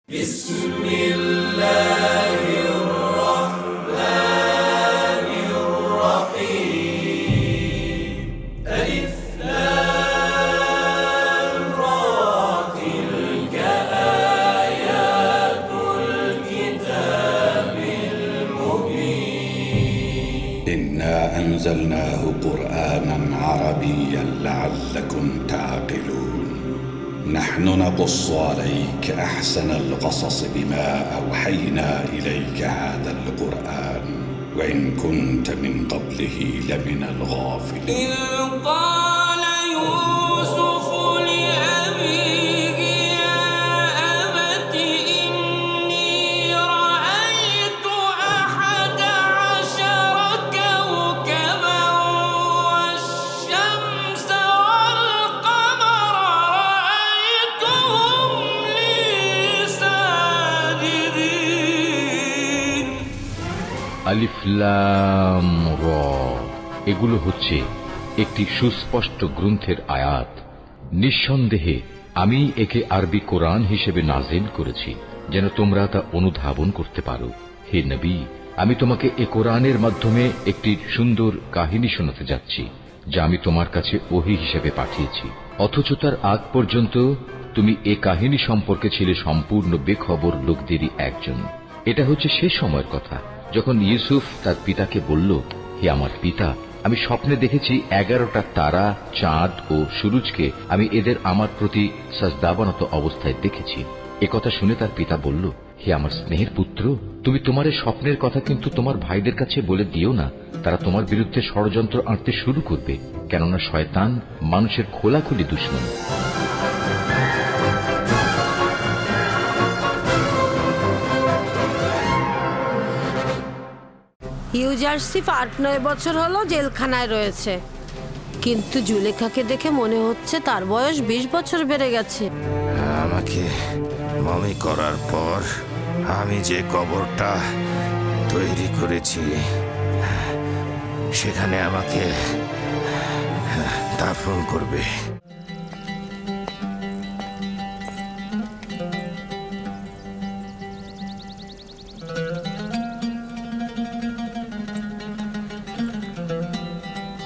بسم الله الرحمن الرحيم ألف لام را تلك آيات الكتاب المبين إنا أنزلناه قرآنا عربيا لعلكم تعقلون نحن نقص عليك أحسن القصص بما أوحينا إليك هذا القرآن وإن كنت من قبله لمن الغافلين إذ قال يوسف لأبيه يا أبت إني رأيت 11 كوكبا والشمس والقمر رأيتهم لي ساجدين আলিফ লাম র এগুলো হচ্ছে একটি সুস্পষ্ট গ্রন্থের আয়াত। নিঃসন্দেহে আমি একে আরবি কোরআন হিসেবে নাজিল করেছি যেন তোমরা তা অনুধাবন করতে পারো। হে নবী, আমি তোমাকে এ কোরআনের মাধ্যমে একটি সুন্দর কাহিনী শোনাতে যাচ্ছি যা আমি তোমার কাছে ওহী হিসেবে পাঠিয়েছি, অথচ তার আগ পর্যন্ত তুমি এ কাহিনী সম্পর্কে ছিলে সম্পূর্ণ বেখবর লোকদেরই একজন। এটা হচ্ছে সে সময়ের কথা যখন ইউসুফ তার পিতাকে বলল, হে আমার পিতা, আমি স্বপ্নে দেখেছি 11টা তারা, চাঁদ ও সূরজকে আমি এদের আমার প্রতি সাজদাবানত অবস্থায় দেখেছি। একথা শুনে তার পিতা বলল, হে আমার স্নেহের পুত্র, তুমি তোমার এই স্বপ্নের কথা কিন্তু তোমার ভাইদের কাছে বলে দিও না, তারা তোমার বিরুদ্ধে ষড়যন্ত্র আঁটতে শুরু করবে, কেননা শয়তান মানুষের খোলাখুলি দুশমন। ইউজারসিফ 8-9 বছর হলো জেলখানায় রয়েছে, কিন্তু জুলেখাকে দেখে মনে হচ্ছে তার বয়স 20 বছর বেড়ে গেছে। আমাকে মমি করার পর আমি যে কবরটা তৈরি করেছি সেখানে আমাকে দাফন করবে।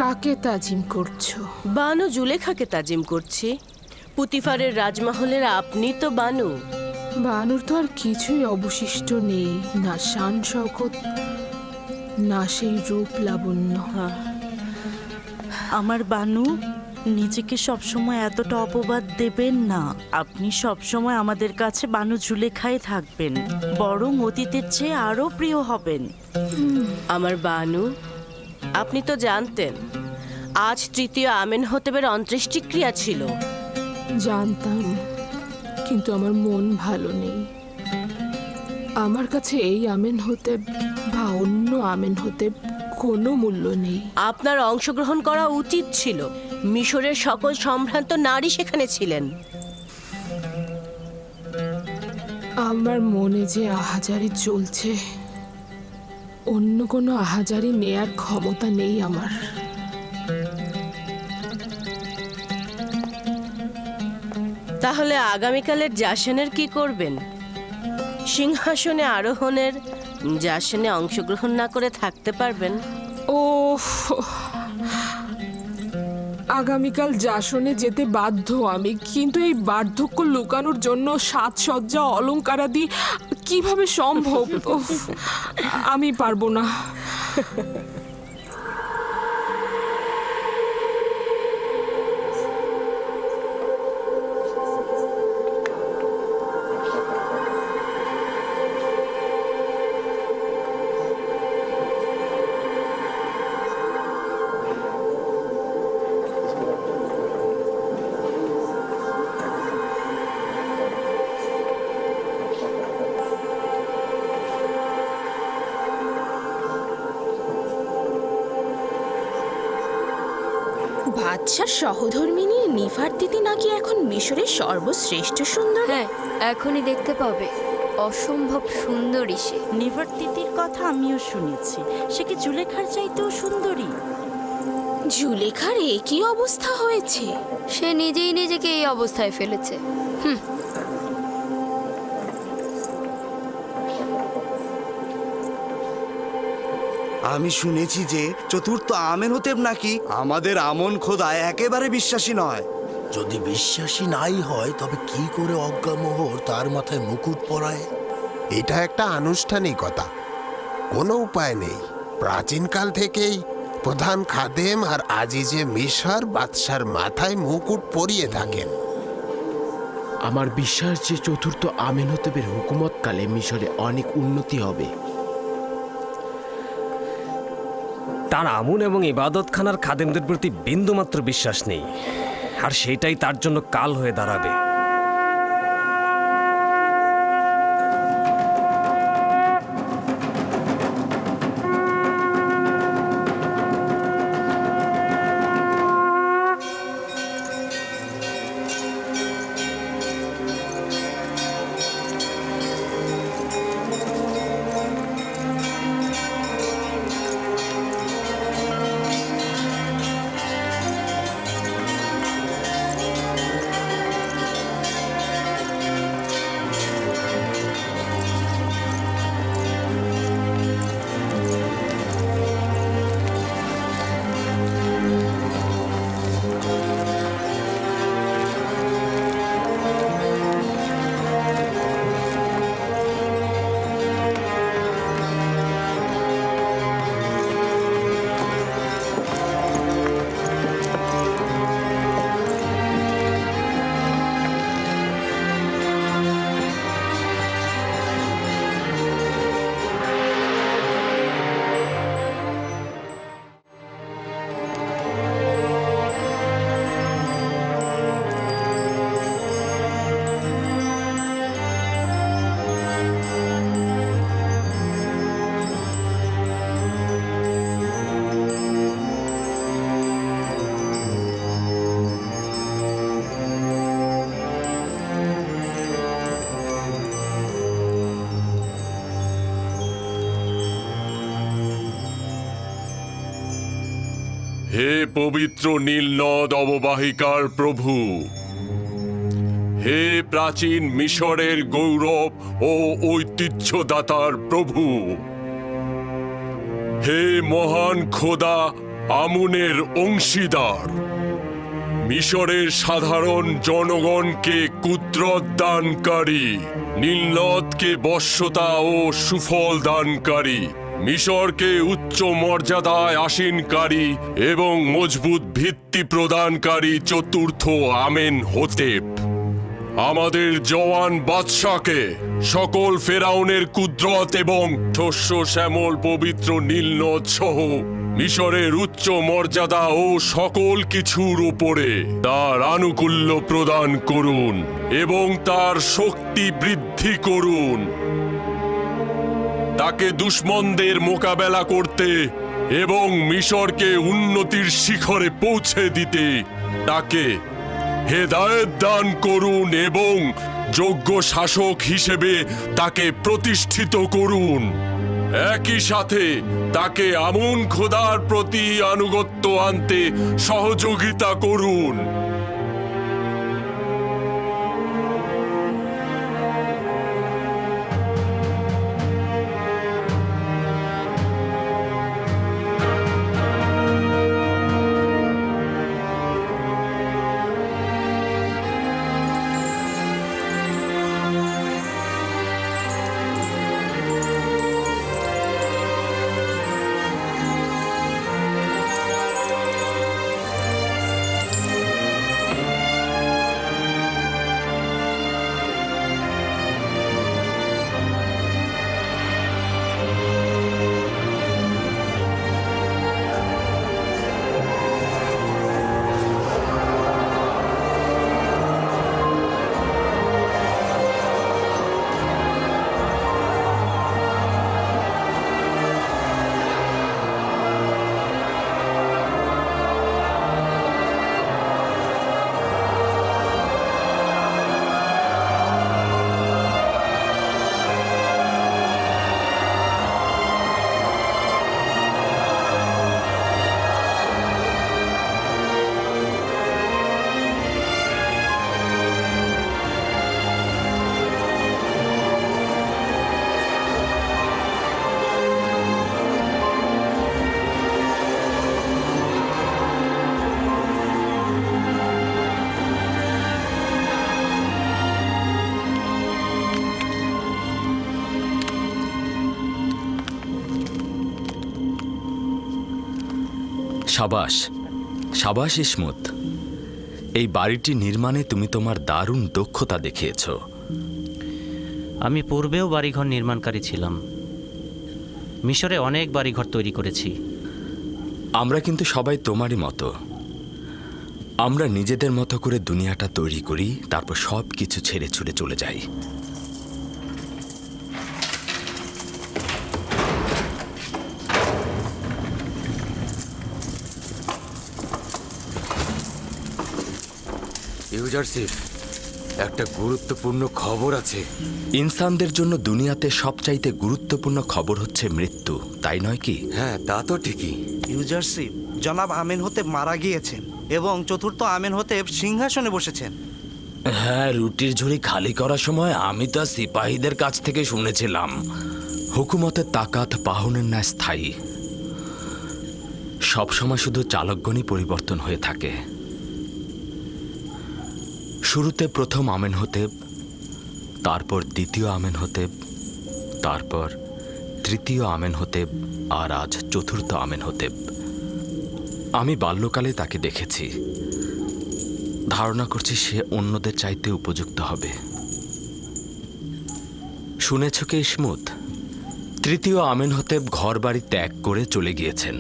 কাকে তাজিম করছো? বানু জুলেখাকে তাজিম করছি। পুতিফারের রাজমহলের আপনি তো বানু। বানুর তো আর কিছুই অবশিষ্ট নেই, না শান শওকত, না সেই রূপ লাবণ্য। আমার বানু, নিজেকে সবসময় এতটা অপবাদ দেবেন না। আপনি সবসময় আমাদের কাছে বানু জুলেখায় থাকবেন, বরং অতীতের চেয়ে আরো প্রিয় হবেন। আমার বানু, আপনি তো জানতেন আজ 3য় আমেন হতেবের অন্ত্যেষ্টিক্রিয়া ছিল। জানতাম, কিন্তু আমার মন ভালো নেই। আমার কাছে এই আমেন হতে বা অন্য আমেন হতে কোনো মূল্য নেই। আপনার অংশগ্রহণ করা উচিত ছিল। মিশরের সকল সম্ভ্রান্ত নারী সেখানে ছিলেন। আমার মনে যে আহাজারি চলছে, অন্য কোনো আহাজারি নেয়ার ক্ষমতা নেই আমার। তাহলে আগামীকালের জাশনের কি করবেন? সিংহাসনে আরোহণের জাশনে অংশগ্রহণ না করে থাকতে পারবেন? ওফ, আগামীকাল জাসনে যেতে বাধ্য আমি, কিন্তু এই বার্ধক্য লুকানোর জন্য সাজসজ্জা অলংকারাদি কিভাবে সম্ভব? উফ, আমি পারবো না। বাদশার সহধর্মিনী নিফারতিতি নাকি এখন মিশরের সর্বশ্রেষ্ঠ সুন্দর। হ্যাঁ, এখনই দেখতে পাবে, অসম্ভব সুন্দরী সে। নিভার্তিতির কথা আমিও শুনেছি, সে কি জুলেখার চাইতেও সুন্দরী? জুলেখার একই অবস্থা হয়েছে। সে নিজেই নিজেকে এই অবস্থায় ফেলেছে। আমি শুনেছি যে চতুর্থ আমেনহোতেব নাকি আমাদের আমন খোদায় একেবারে বিশ্বাসী নয়। যদি বিশ্বাসী নাই হয় তবে কি করে অজ্ঞামোহর তার মাথায় মুকুট পরায়? এটা একটা আনুষ্ঠানিকতা, কোনো উপায় নেই। প্রাচীনকাল থেকেই প্রধান খাদেম আর আজিজে মিশর বাদশার মাথায় মুকুট পরিয়ে থাকেন। আমার বিশ্বাস যে চতুর্থ আমেনহোতেবের হুকুমতকালে মিশরে অনেক উন্নতি হবে। তার আমুন এবং ইবাদতখানার খাদেমদের প্রতি বিন্দুমাত্র বিশ্বাস নেই, আর সেটাই তার জন্য কাল হয়ে দাঁড়াবে। হে পবিত্র নীল নদ অববাহিকার প্রভু, হে প্রাচীন মিশরের গৌরব ও ঐতিহ্যদাতার প্রভু, হে মহান খোদা আমুনের অংশীদার, মিশরের সাধারণ জনগণকে কুদরত দানকারী, নীলনদকে বশ্যতা ও সুফল দানকারী, মিশরকে উচ্চ মর্যাদায় আসীনকারী এবং মজবুত ভিত্তি প্রদানকারী চতুর্থ আমেনহোতেব, আমাদের জওয়ান বাদশাকে সকল ফেরাউনের কুদরত এবং শস্য শ্যামল পবিত্র নীলনদ সহ মিশরের উচ্চ মর্যাদা ও সকল কিছুর উপরে তার আনুকূল্য প্রদান করুন এবং তার শক্তি বৃদ্ধি করুন। তাকে দুশমনদের মোকাবেলা করতে এবং মিশরকে উন্নতির শিখরে পৌঁছে দিতে তাকে হেদায়েত দান করুন এবং যোগ্য শাসক হিসেবে তাকে প্রতিষ্ঠিত করুন। একই সাথে তাকে আমুন খোদার প্রতি আনুগত্য আনতে সহযোগিতা করুন। সাবাস সাবাস ইসমত, এই বাড়িটি নির্মাণে তুমি তোমার দারুণ দক্ষতা দেখিয়েছ। আমি পূর্বেও বাড়িঘর নির্মাণকারী ছিলাম, মিশরে অনেক বাড়িঘর তৈরি করেছি। আমরা কিন্তু সবাই তোমারই মতো। আমরা নিজেদের মতো করে দুনিয়াটা তৈরি করি, তারপর সব কিছু ছেড়ে ছুড়ে চলে যাই। ইউজারশিপ, একটা গুরুত্বপূর্ণ খবর আছে। ইনসানদের জন্য দুনিয়াতে সবচাইতে গুরুত্বপূর্ণ খবর হচ্ছে মৃত্যু, তাই নয় কি? হ্যাঁ, তা তো ঠিকই। ইউজারশিপ, জনাব আমেনহোতেব মারা গিয়েছেন এবং চতুর্থ আমেনহোতেব সিংহাসনে বসেছেন। হ্যাঁ, রুটির ঝুড়ি খালি করার সময় আমি তা সিপাহীদের কাছ থেকে শুনেছিলাম। হুকুমতের তাকাত পাহনের ন্যায় স্থায়ী, সবসময় শুধু চালকগণই পরিবর্তন হয়ে থাকে। শুরুতে প্রথম আমেনহোতেব, তারপর দ্বিতীয় আমেনহোতেব, তারপর তৃতীয় আমেনহোতেব, আর আজ চতুর্থ আমেনহোতেব। আমি বাল্যকালে তাকে দেখেছি, ধারণা করছি সে অন্যদের চাইতে উপযুক্ত হবে। শুনেছ কি ইসমত, তৃতীয় আমেনহোতেব ঘর বাড়ি ত্যাগ করে চলে গিয়েছেন।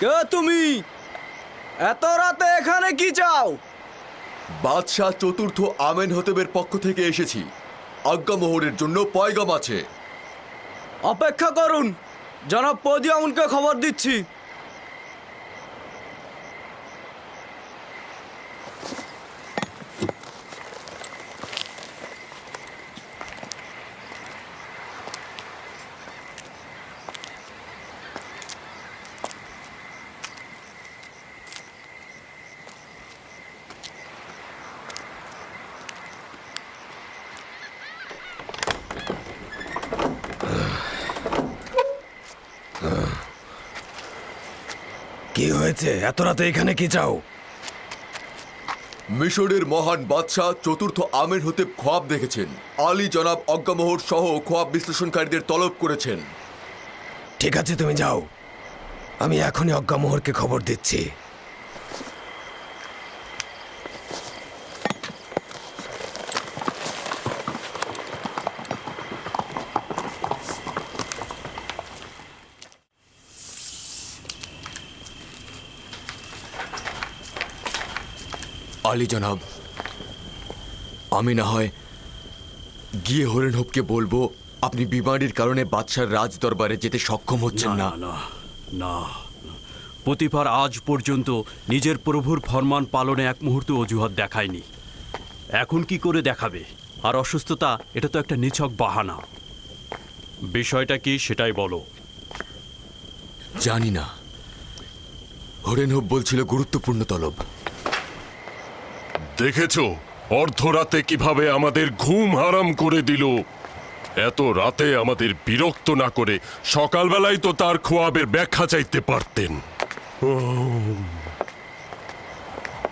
কে তুমি? এত রাতে এখানে কি চাও? বাদশাহ চতুর্থ আমেনহতেবের পক্ষ থেকে এসেছি। আজ্ঞামোহরের জন্য পয়গাম আছে। অপেক্ষা করুন, জনাব পদিয়ামুনকে খবর দিচ্ছি। কি হয়েছে? এত রাতে এখানে কি চাও? মিশরের মহান বাদশাহ চতুর্থ আমেনহতেব খোয়াব দেখেছেন। আলী জনাব অজ্ঞামোহর সহ খোয়াব বিশ্লেষণকারীদের তলব করেছেন। ঠিক আছে, তুমি যাও, আমি এখনই অজ্ঞামোহরকে খবর দিচ্ছি। আলী জনাব, আমি না হয় গিয়ে হরেনহবকে বলবো আপনি বিমারির কারণে বাদশার রাজ দরবারে যেতে সক্ষম হচ্ছেন না। না না, পতিফার আজ পর্যন্ত নিজের প্রভুর ফরমান পালনে এক মুহূর্ত অজুহাত দেখায়নি। এখন কি করে দেখাবে? আর অসুস্থতা, এটা তো একটা নিছক বাহানা। বিষয়টা কি সেটাই বলো। জানি না, হরেনহব বলছিল গুরুত্বপূর্ণ তলব। দেখেছো অর্ধরাতে কিভাবে আমাদের ঘুম হারাম করে দিল। এত রাতে আমাদের বিরক্ত না করে সকালবেলায় তো তার খোয়াবের ব্যাখ্যা চাইতে পারতেন।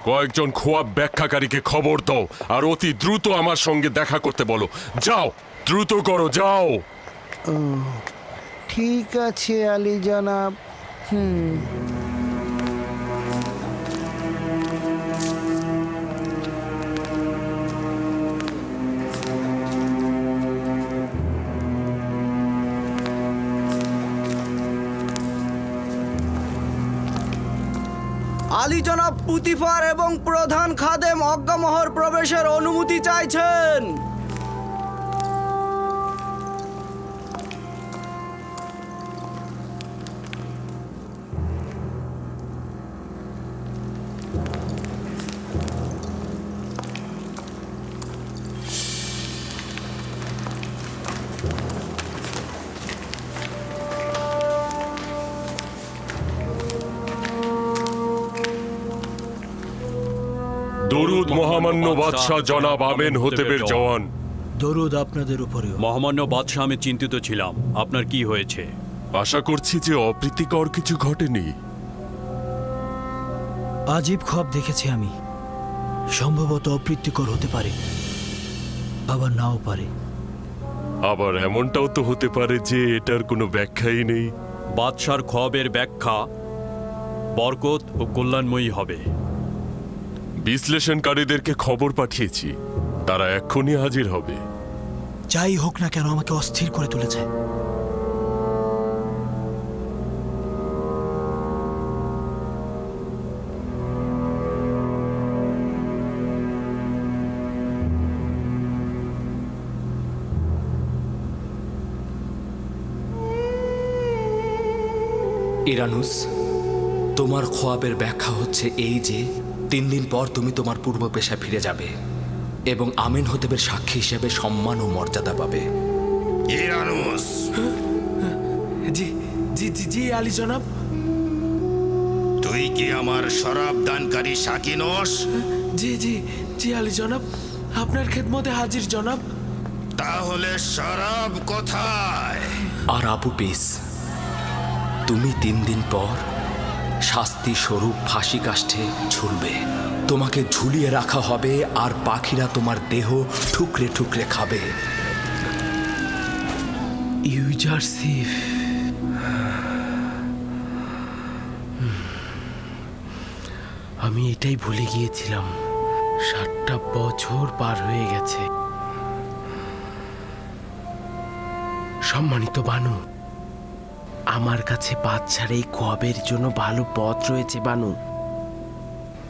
কয়েকজন খোয়াব ব্যাখ্যাকারীকে খবর দাও আর অতি দ্রুত আমার সঙ্গে দেখা করতে বলো। যাও, দ্রুত করো, যাও। ঠিক আছে আলী জনাব। আলী জনাব পুতিফার এবং প্রধান খাদেম অজ্ঞামোহর প্রবেশের অনুমতি চাইছেন। দরুদ মহামান্য বাদশাহ জনাব আমেনহতেবের জওয়ান। দরুদ আপনাদের উপরেও। মহামান্য বাদশাহ, আমি চিন্তিত ছিলাম। আপনার কি হয়েছে? আশা করছি যে অপ্রীতিকর কিছু ঘটেনি। আজীব খোয়াব দেখেছি আমি। সম্ভবত অপ্রীতিকর হতে পারে, আবার নাও পারে। আবার এমনটাও তো হতে পারে যে এটার কোনো ব্যাখ্যাই নেই। বাদশার খোয়াবের ব্যাখ্যা বরকত ও কল্যাণময়ী হবে। বিশ্লেষণকারীদেরকে খবর পাঠিয়েছি, তারা এক্ষুনি হাজির হবে। যাই হোক না কেন, আমাকে অস্থির করে তুলেছে। ইরানুস, তোমার খোয়াবের ব্যাখ্যা হচ্ছে এই যে 3 দিন পর তুমি তোমার পূর্ব পেশায় ফিরে যাবে এবং আমেনহতেবের সাক্ষী হিসেবে সম্মান ও মর্যাদা পাবে। ইরানুস। জি জি জি জি আলী জনাব। তুই কি আমার শরাব দানকারী সাকি নস? জি জি জি আলী জনাব, আপনার খেদমতে হাজির জনাব। তাহলে শরাব কোথায়? আর আবু পিস, তুমি 3 দিন পর শাস্তি স্বরূপ ফাঁসি কাষ্ঠে ঝুলবে। তোমাকে ঝুলিয়ে রাখা হবে আর পাখিরা তোমার দেহ ঠুকরে ঠুকরে খাবে। ইউজারসিফ, আমি এটাই ভুলে গিয়েছিলাম। 7টা বছর পার হয়ে গেছে। সম্মানিত বানু, আমার কাছে বাচ্চার এই খোয়াবের জন্য ভালো পথ রয়েছে বানু,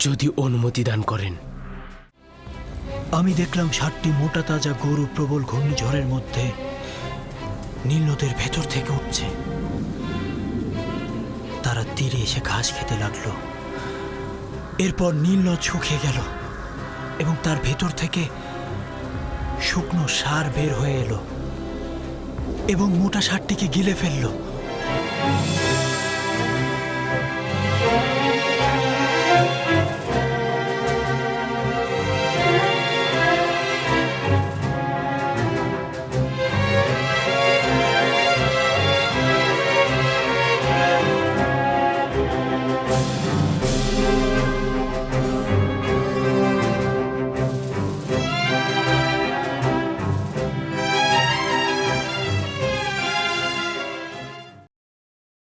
যদি অনুমতি দান করেন। আমি দেখলাম 60টি মোটা তাজা গরু প্রবল ঘূর্ণিঝড়ের মধ্যে নীল নদের ভেতর থেকে উঠছে। তারা তীরে এসে ঘাস খেতে লাগলো। এরপর নীল নদ শুকিয়ে গেল এবং তার ভেতর থেকে শুকনো সার বের হয়ে এলো এবং মোটা সারটিকে গিলে ফেললো।